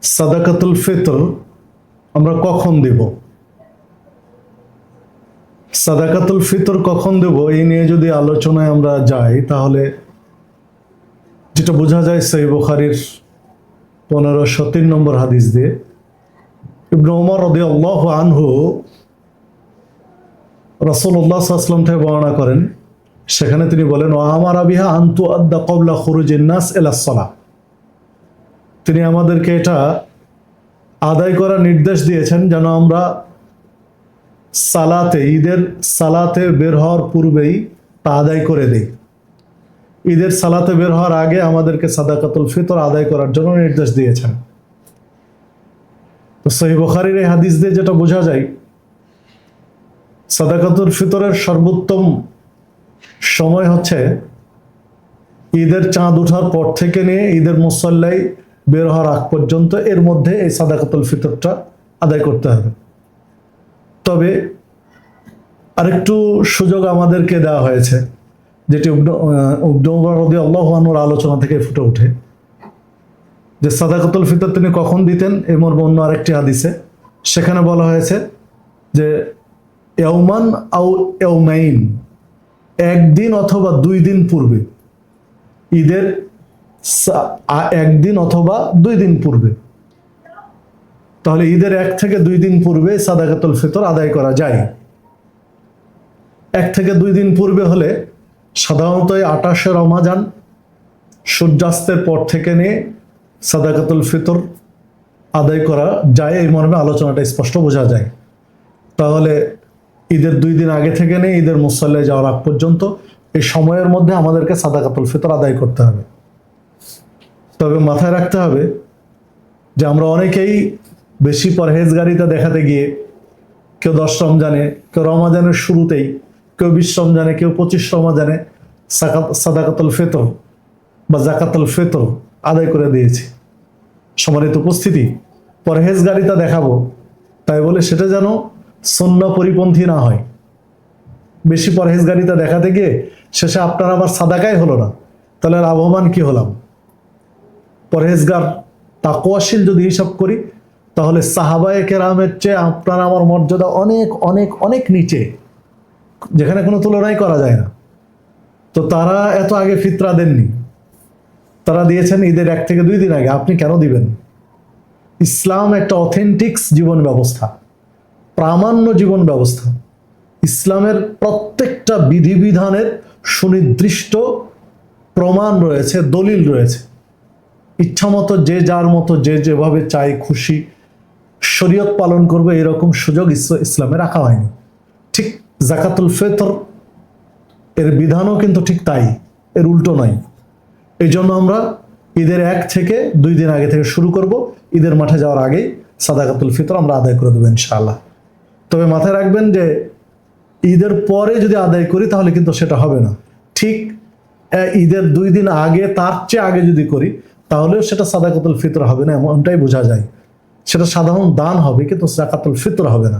সাদাকাতুল ফিতর আমরা কখন দেব? সাদাকাতুল ফিতর কখন দেব এই নিয়ে যদি আলোচনায় আমরা যাই, তাহলে যেটা বোঝা যায় সহিহ বুখারীর 1503 নম্বর হাদিস দিয়ে ইবনে ওমর রাদিয়াল্লাহু আনহু রাসূলুল্লাহ সাল্লাল্লাহু আলাইহি ওয়াসাল্লাম থেকে বর্ণনা করেন, সেখানে তিনি বলেন, ওয়া আমারা বিহা আন তুআদ্দা ক্বাবলা খুরুজিন নাস ইলা সালাহ। তিনি আমাদেরকে এটা আদায় করার নির্দেশ দিয়েছেন যেন আমরা ঈদের সালাতে বের হওয়ার পূর্বেই তা আদায় করে দিই। ঈদের সালাতে বের হওয়ার আগে আমাদেরকে সাদাকাতুল ফিতর আদায় করার জন্য নির্দেশ দিয়েছেন। তো সহিহ বুখারীর এই হাদিস দিয়ে যেটা বোঝা যায়, সাদাকাতুল ফিতরের সর্বোত্তম সময় হচ্ছে ঈদের চাঁদ ওঠার পর থেকে নিয়ে ঈদের মুসল্লায় বের হওয়ার আগ পর্যন্ত, এর মধ্যে এই সাদাকাতুল ফিতরটা আদায় করতে হবে। তবে আরেকটু সুযোগ আমাদেরকে দেওয়া হয়েছে, যেটি ইবনে ওমর রাদিয়াল্লাহু আনহুর আলোচনা থেকে ফুটে ওঠে, যে সাদাকাতুল ফিতর তিনি কখন দিতেন এই মর্মে অন্য আরেকটি হাদিসে সেখানে বলা হয়েছে যে ইয়াউমান আও ইয়াউমাইন, একদিন অথবা 2 দিন পূর্বে, ঈদের একদিন অথবা 2 দিন পূর্বে। তাহলে ঈদের 1 থেকে 2 দিন পূর্বে সাদাকাতুল ফিতর আদায় করা যায়। 1 থেকে 2 দিন পূর্বে হলে সাধারণত 28শে রমজান সূর্যাস্তের পর থেকে নিয়ে সাদাকাতুল ফিতর আদায় করা যায়, এই মর্মে আলোচনাটা স্পষ্ট বোঝা যায়। তাহলে ঈদের 2 দিন আগে থেকে নিয়ে ঈদের মুসল্লায় যাওয়ার আগ পর্যন্ত এই সময়ের মধ্যে আমাদেরকে সাদাকাতুল ফিতর আদায় করতে হবে। তবে মাথায় রাখতে হবে যে আমরা অনেকেই বেশি পরহেজগারিতা দেখাতে গিয়ে, কেউ 10 রমজানে, কেউ রমজানের শুরুতেই, কেউ 20 রমজানে, কেউ 25 রমজানে সাদাকাতুল ফিতর বা যাকাতুল ফিতর আদায় করে দিয়েছি। সম্মানিত উপস্থিতি, পরহেজগারিতা দেখাবো তাই বলে সেটা যেন সুন্নাহ পরিপন্থী না হয়। বেশি পরহেজগারিতা দেখাতে গিয়ে শেষে আপনার আবার সাদাকাই হলো না, তাহলে লাভবান কি হলাম? পরহেজগার তাকওয়াশীল যদি হিসাব করি, তাহলে সাহাবায়ে কেরামের চেয়ে আপনার আমার মর্যাদা অনেক অনেক অনেক নিচে, যেখানে কোনো তুলনাই করা যায় না। তো তারা এত আগে ফিতরা দেননি, তারা দিয়েছেন ঈদের 1 থেকে 2 দিন আগে। আপনি কেন দিবেন? ইসলাম একটা অথেন্টিক্স জীবন ব্যবস্থা, প্রামাণ্য জীবন ব্যবস্থা। ইসলামের প্রত্যেকটা বিধিবিধানের সুনির্দিষ্ট প্রমাণ রয়েছে, দলিল রয়েছে। ইচ্ছামতো যে যার মতো যে যেভাবে চায় খুশি শরীয়ত পালন করবে এরকম সুযোগ ইসলামে রাখা হয়নি। ঠিক যাকাতুল ফিতর এর বিধানও কিন্তু ঠিক তাই, এর উল্টো নয়। এই জন্য আমরা ঈদের 1 থেকে 2 দিন আগে থেকে শুরু করব। ঈদের মাঠে যাওয়ার আগেই সাদাকাতুল ফিতর আমরা আদায় করে দেবো ইনশাআল্লাহ। তবে মাথায় রাখবেন যে ঈদের পরে যদি আদায় করি তাহলে কিন্তু সেটা হবে না। ঠিক ঈদের 2 দিন আগে, তার চেয়ে আগে যদি করি তাহলেও সেটা সাদাকাতুল ফিতর হবে না, এমনটাই বোঝা যায়। সেটা সাধারণ দান হবে, কিন্তু যাকাতুল ফিতর হবে না।